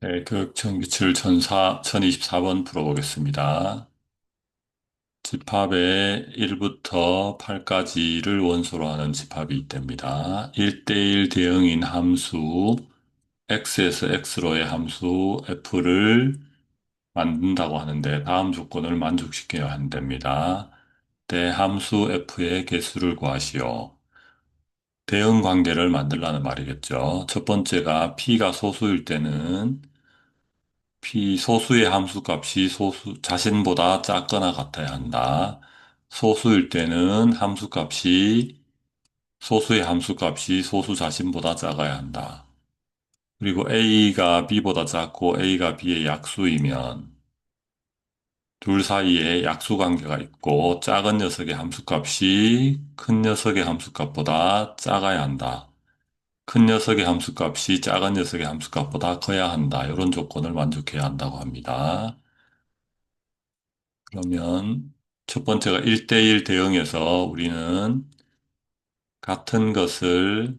네, 교육청규칙 1024번 풀어보겠습니다. 집합의 1부터 8까지를 원소로 하는 집합이 있답니다. 1대1 대응인 함수 x에서 x로의 함수 f를 만든다고 하는데 다음 조건을 만족시켜야 한답니다. 대함수 f의 개수를 구하시오. 대응 관계를 만들라는 말이겠죠. 첫 번째가 p가 소수일 때는 소수의 함수값이 자신보다 작거나 같아야 한다. 소수일 때는 소수의 함수값이 소수 자신보다 작아야 한다. 그리고 A가 B보다 작고 A가 B의 약수이면 둘 사이에 약수 관계가 있고 작은 녀석의 함수값이 큰 녀석의 함수값보다 작아야 한다. 큰 녀석의 함수값이 작은 녀석의 함수값보다 커야 한다. 이런 조건을 만족해야 한다고 합니다. 그러면 첫 번째가 1대1 대응에서 우리는 같은 것을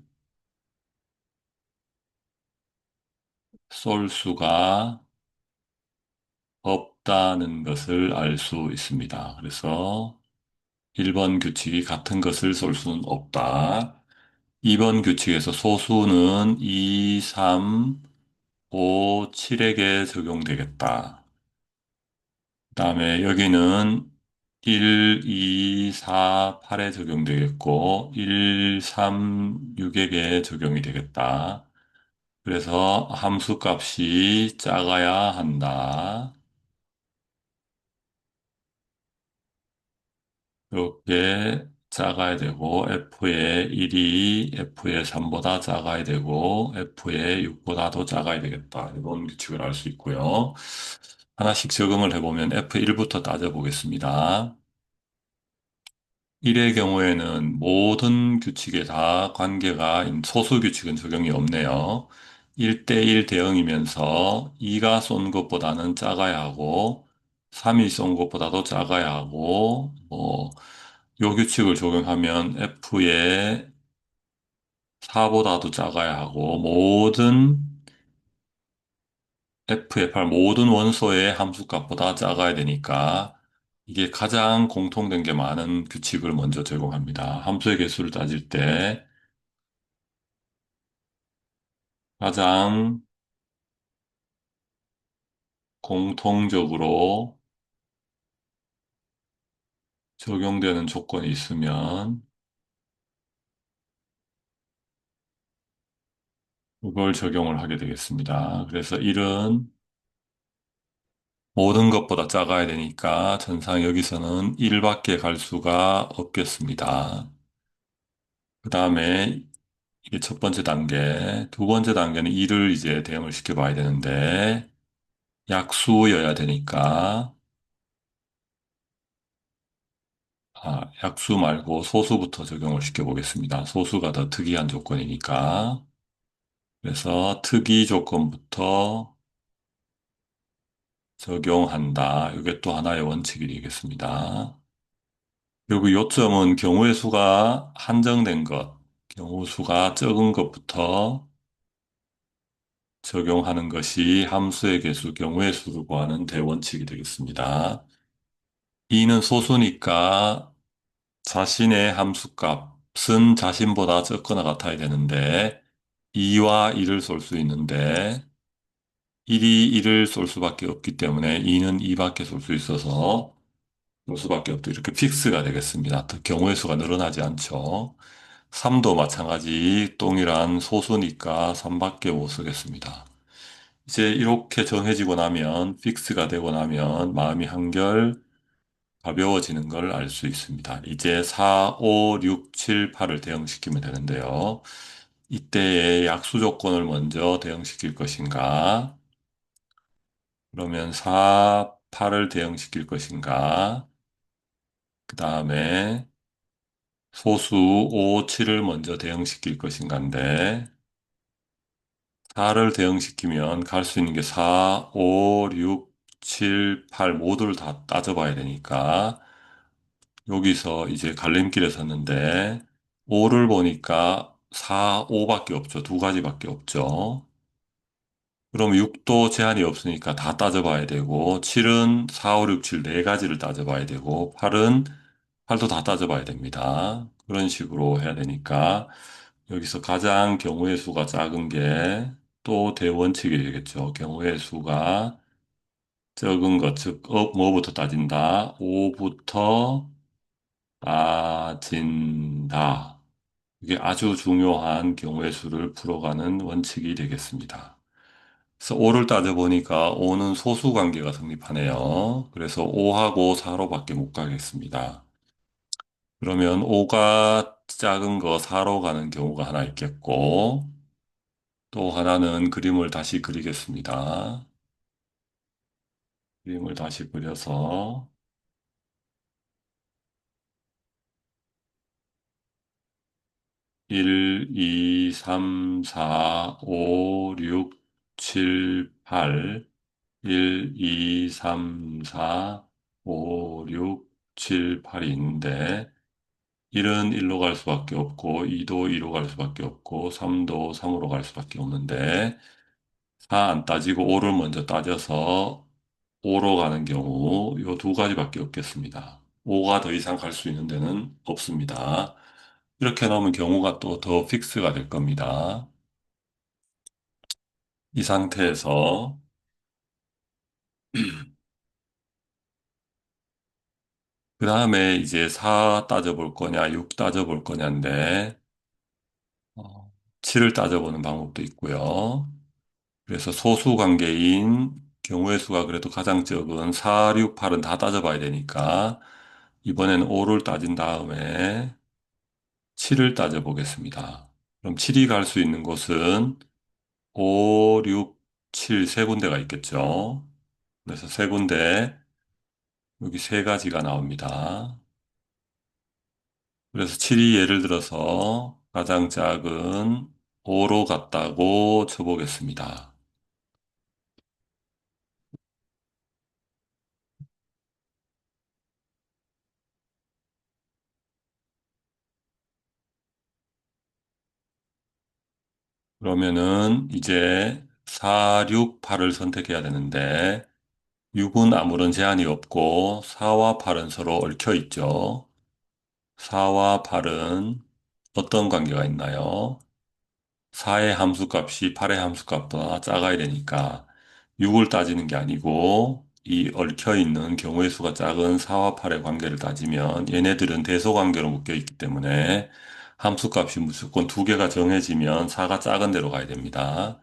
쏠 수가 없다는 것을 알 수 있습니다. 그래서 1번 규칙이 같은 것을 쏠 수는 없다. 2번 규칙에서 소수는 2, 3, 5, 7에게 적용되겠다. 그다음에 여기는 1, 2, 4, 8에 적용되겠고 1, 3, 6에게 적용이 되겠다. 그래서 함수 값이 작아야 한다. 이렇게 작아야 되고 f의 1이 f의 3보다 작아야 되고 f의 6보다도 작아야 되겠다. 이런 규칙을 알 수 있고요. 하나씩 적용을 해보면 f1부터 따져보겠습니다. 1의 경우에는 모든 규칙에 다 소수 규칙은 적용이 없네요. 1대1 대응이면서 2가 쏜 것보다는 작아야 하고, 3이 쏜 것보다도 작아야 하고, 요 규칙을 적용하면 F의 4보다도 작아야 하고, F의 8, 모든 원소의 함수값보다 작아야 되니까, 이게 가장 공통된 게 많은 규칙을 먼저 적용합니다. 함수의 개수를 따질 때, 가장 공통적으로 적용되는 조건이 있으면 그걸 적용을 하게 되겠습니다. 그래서 1은 모든 것보다 작아야 되니까 전상 여기서는 1밖에 갈 수가 없겠습니다. 그 다음에 이게 첫 번째 단계, 두 번째 단계는 2를 이제 대응을 시켜봐야 되는데 약수여야 되니까 약수 말고 소수부터 적용을 시켜보겠습니다. 소수가 더 특이한 조건이니까. 그래서 특이 조건부터 적용한다. 이게 또 하나의 원칙이 되겠습니다. 그리고 요점은 경우의 수가 한정된 것, 경우 수가 적은 것부터 적용하는 것이 함수의 개수, 경우의 수를 구하는 대원칙이 되겠습니다. 이는 소수니까 자신의 함수값은 자신보다 적거나 같아야 되는데 2와 1을 쏠 수 있는데 1이 1을 쏠 수밖에 없기 때문에 2는 2밖에 쏠 수 있어서 쏠 수밖에 없다. 이렇게 픽스가 되겠습니다. 경우의 수가 늘어나지 않죠. 3도 마찬가지 동일한 소수니까 3밖에 못 쓰겠습니다. 이제 이렇게 정해지고 나면 픽스가 되고 나면 마음이 한결 가벼워지는 걸 알 수 있습니다. 이제 4, 5, 6, 7, 8을 대응시키면 되는데요. 이때의 약수 조건을 먼저 대응시킬 것인가? 그러면 4, 8을 대응시킬 것인가? 그 다음에 소수 5, 7을 먼저 대응시킬 것인가인데 4를 대응시키면 갈 수 있는 게 4, 5, 6, 7, 8 모두를 다 따져봐야 되니까 여기서 이제 갈림길에 섰는데 5를 보니까 4, 5밖에 없죠. 두 가지밖에 없죠. 그럼 6도 제한이 없으니까 다 따져봐야 되고, 7은 4, 5, 6, 7 네 가지를 따져봐야 되고, 8은 8도 다 따져봐야 됩니다. 그런 식으로 해야 되니까, 여기서 가장 경우의 수가 작은 게 또 대원칙이 되겠죠. 경우의 수가 적은 것, 즉, 뭐부터 따진다? 5부터 따진다. 이게 아주 중요한 경우의 수를 풀어가는 원칙이 되겠습니다. 그래서 5를 따져보니까 5는 소수 관계가 성립하네요. 그래서 5하고 4로밖에 못 가겠습니다. 그러면 5가 작은 거 4로 가는 경우가 하나 있겠고, 또 하나는 그림을 다시 그리겠습니다. 그림을 다시 그려서 1, 2, 3, 4, 5, 6, 7, 8, 1, 2, 3, 4, 5, 6, 7, 8이 있는데 1은 1로 갈 수밖에 없고 2도 2로 갈 수밖에 없고 3도 3으로 갈 수밖에 없는데 4 안 따지고 5를 먼저 따져서 5로 가는 경우 요 두 가지밖에 없겠습니다. 5가 더 이상 갈 수 있는 데는 없습니다. 이렇게 넣으면 경우가 또 더 픽스가 될 겁니다. 이 상태에서 그 다음에 이제 4 따져볼 거냐, 6 따져볼 거냐인데 7을 따져보는 방법도 있고요. 그래서 소수 관계인 경우의 수가 그래도 가장 적은 4, 6, 8은 다 따져봐야 되니까 이번에는 5를 따진 다음에 7을 따져보겠습니다. 그럼 7이 갈 수 있는 곳은 5, 6, 7 세 군데가 있겠죠. 그래서 세 군데, 여기 세 가지가 나옵니다. 그래서 7이 예를 들어서 가장 작은 5로 갔다고 쳐보겠습니다. 그러면은 이제 4, 6, 8을 선택해야 되는데 6은 아무런 제한이 없고 4와 8은 서로 얽혀 있죠. 4와 8은 어떤 관계가 있나요? 4의 함수값이 8의 함수값보다 작아야 되니까 6을 따지는 게 아니고 이 얽혀 있는 경우의 수가 작은 4와 8의 관계를 따지면 얘네들은 대소관계로 묶여 있기 때문에 함수값이 무조건 두 개가 정해지면 4가 작은 데로 가야 됩니다.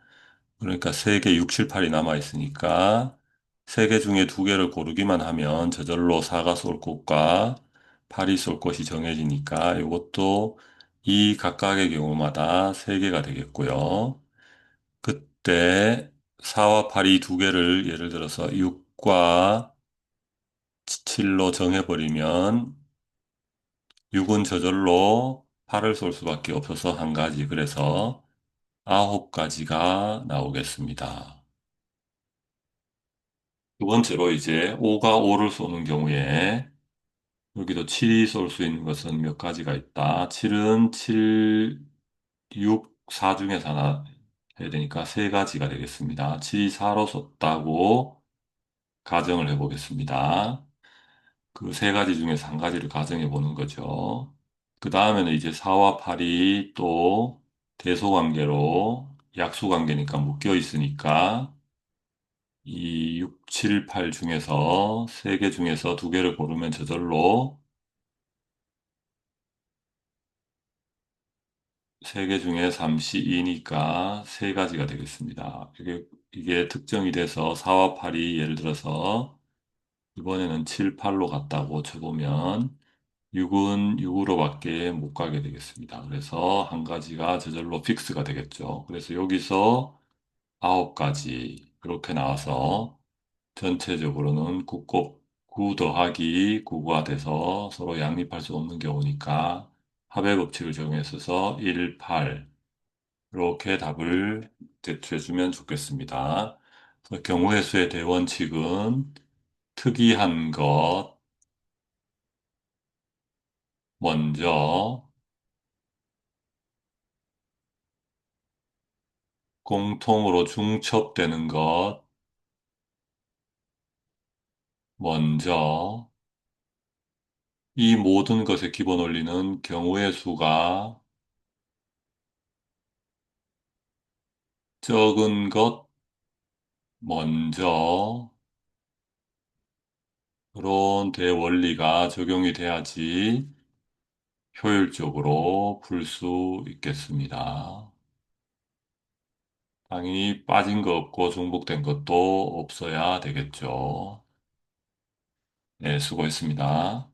그러니까 3개, 6, 7, 8이 남아 있으니까 3개 중에 두 개를 고르기만 하면 저절로 4가 쏠 곳과 8이 쏠 곳이 정해지니까 이것도 이 각각의 경우마다 3개가 되겠고요. 그때 4와 8이 두 개를 예를 들어서 6과 7로 정해버리면 6은 저절로 8을 쏠 수밖에 없어서 한 가지. 그래서 9가지가 나오겠습니다. 두 번째로 이제 5가 5를 쏘는 경우에 여기도 7이 쏠 수 있는 것은 몇 가지가 있다. 7은 7, 6, 4 중에서 하나 해야 되니까 세 가지가 되겠습니다. 7이 4로 쏘다고 가정을 해보겠습니다. 그 세 가지 중에서 한 가지를 가정해 보는 거죠. 그 다음에는 이제 4와 8이 또 대소관계로 약수관계니까 묶여 있으니까 이 6, 7, 8 중에서 세 개 중에서 두 개를 고르면 저절로 세 개 중에 3시 2니까 세 가지가 되겠습니다. 이게 특정이 돼서 4와 8이 예를 들어서 이번에는 7, 8로 갔다고 쳐보면 6은 6으로밖에 못 가게 되겠습니다. 그래서 한 가지가 저절로 픽스가 되겠죠. 그래서 여기서 9가지 이렇게 나와서 전체적으로는 9 더하기 9가 돼서 서로 양립할 수 없는 경우니까 합의 법칙을 적용해서 1, 8 이렇게 답을 대체해주면 좋겠습니다. 그래서 경우의 수의 대원칙은 특이한 것 먼저 공통으로 중첩되는 것, 먼저, 이 모든 것의 기본 원리는 경우의 수가 적은 것 먼저, 그런 대원리가 적용이 돼야지 효율적으로 풀 수 있겠습니다. 당연히 빠진 거 없고 중복된 것도 없어야 되겠죠. 네, 수고했습니다.